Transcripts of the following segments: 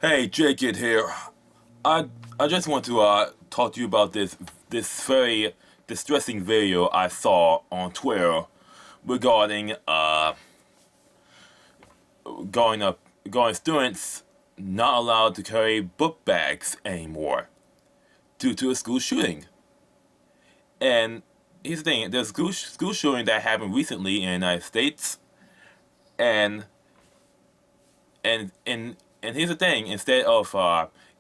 Hey, Jake it here. I I just want to talk to you about this very distressing video I saw on Twitter regarding going up going students not allowed to carry book bags anymore due to a school shooting. And here's the thing: there's a school shooting that happened recently in the United States, and and here's the thing: instead of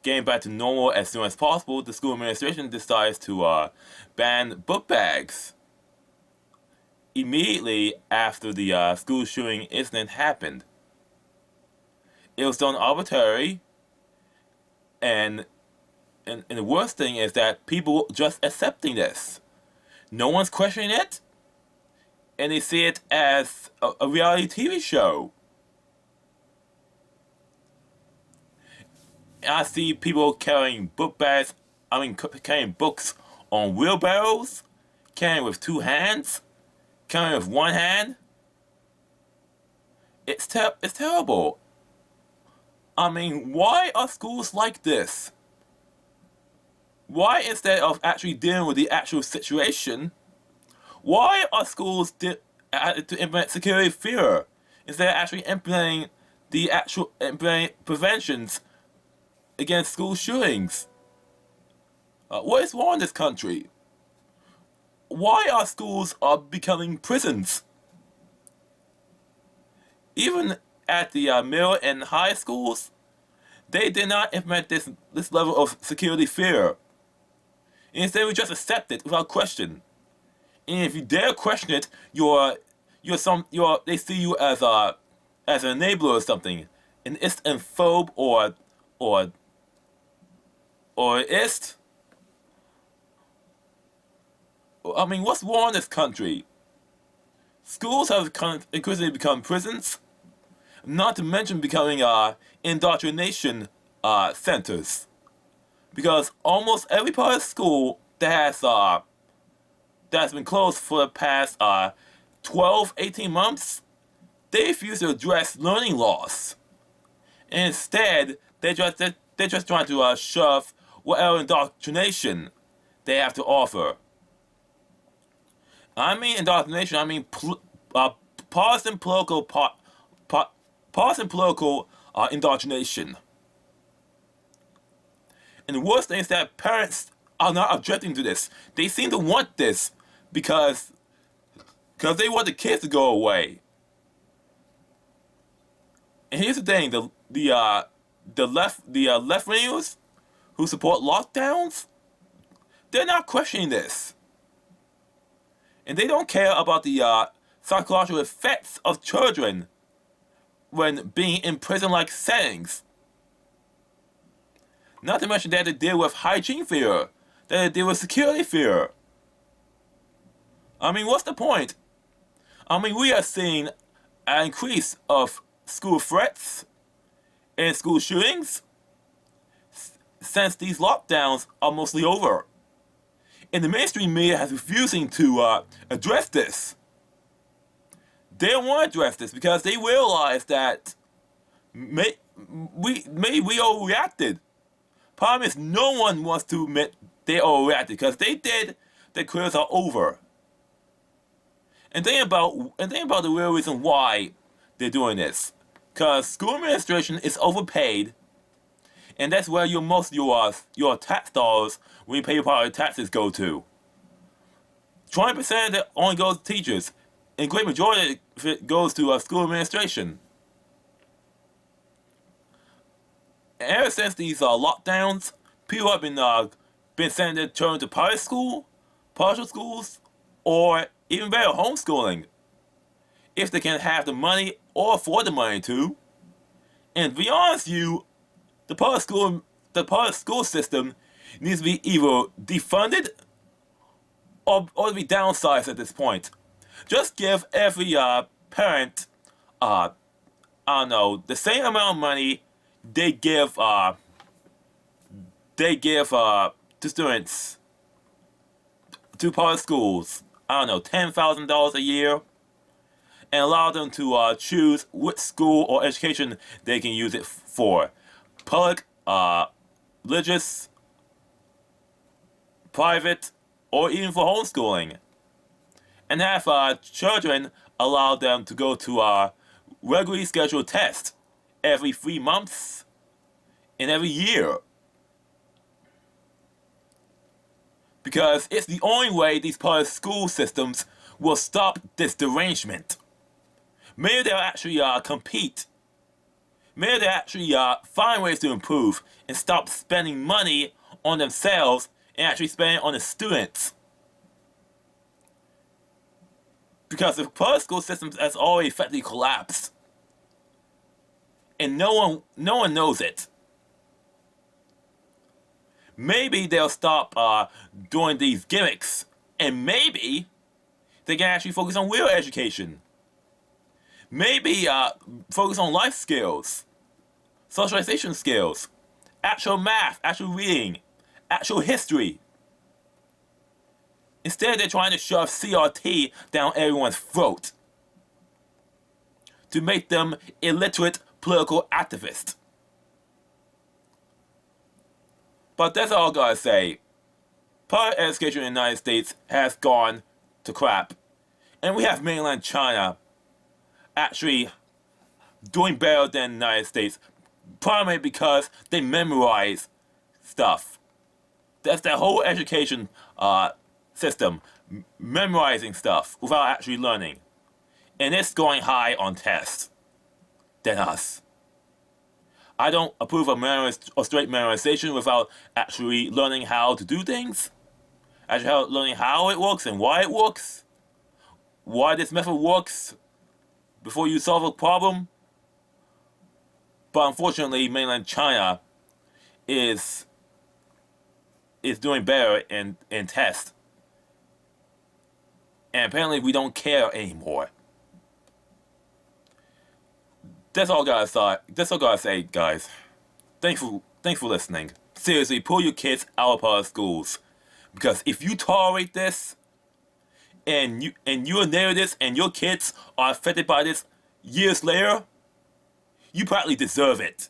getting back to normal as soon as possible, the school administration decides to ban book bags immediately after the school shooting incident happened. It was done arbitrary, and and the worst thing is that people just accepting this. No one's questioning it, and they see it as a reality TV show. I see people carrying book bags, carrying books on wheelbarrows, carrying with two hands, carrying with one hand. It's terrible. I mean, why are schools like this? Why, instead of actually dealing with the actual situation, why are schools to implement security fear instead of actually implementing preventions against school shootings? What is wrong in this country? Why are schools becoming prisons? Even at the middle and high schools, they did not implement this level of security fear. Instead, we just accept it without question. And if you dare question it, they see you as an enabler or something, an Islamophobe or ist. I mean, what's wrong in this country? Schools have increasingly become prisons, not to mention becoming indoctrination centers. Because almost every part of school that's been closed for the past 12, 18 months, they refuse to address learning loss. And instead, they're just trying to shove whatever indoctrination they have to offer. I mean indoctrination. I mean partisan political indoctrination. And the worst thing is that parents are not objecting to this. They seem to want this because they want the kids to go away. And here's the thing: the left wingers who support lockdowns, they're not questioning this, and they don't care about the psychological effects of children when being in prison-like settings. Not to mention they have to deal with hygiene fear, they have to deal with security fear. I mean, what's the point? I mean, we are seeing an increase of school threats and school shootings since these lockdowns are mostly over. And the mainstream media has refusing to address this. They don't want to address this because they realize that we overreacted. Problem is, no one wants to admit they overreacted because they did. Their careers are over. And think about the real reason why they're doing this. Because school administration is overpaid, and that's where most of your tax dollars, when you pay your property taxes, go to. 20% of it only goes to teachers, and a great majority of it goes to school administration. And ever since these lockdowns, people have been sending their children to private school, partial schools, or even better, homeschooling, if they can have the money or afford the money to. And to be honest with you, the public school system needs to be either defunded or to be downsized at this point. Just give every parent, I don't know, the same amount of money they give to students to public schools. I don't know, $10,000 a year, and allow them to choose which school or education they can use it for. public, religious, private, or even for homeschooling. And have children allow them to go to regularly scheduled tests every 3 months and every year. Because it's the only way these public school systems will stop this derangement. Maybe they'll actually compete. Maybe they'll actually find ways to improve and stop spending money on themselves and actually spending it on the students. Because the public school system has already effectively collapsed. And no one knows it. Maybe they'll stop doing these gimmicks, and maybe they can actually focus on real education. Maybe focus on life skills, socialization skills, actual math, actual reading, actual history. Instead, they're trying to shove CRT down everyone's throat to make them illiterate political activists. But that's all I gotta say. Public education in the United States has gone to crap. And we have mainland China actually doing better than the United States, primarily because they memorize stuff. That's their whole education system, memorizing stuff without actually learning. And it's going high on tests than us. I don't approve of straight memorization without actually learning how to do things. Actually learning how it works and why it works. Why this method works before you solve a problem. But unfortunately, mainland China is doing better in tests. And apparently we don't care anymore. That's all I gotta say, guys. Thanks for listening. Seriously, pull your kids out of public schools. Because if you tolerate this, and you enable this, and your kids are affected by this years later, you probably deserve it.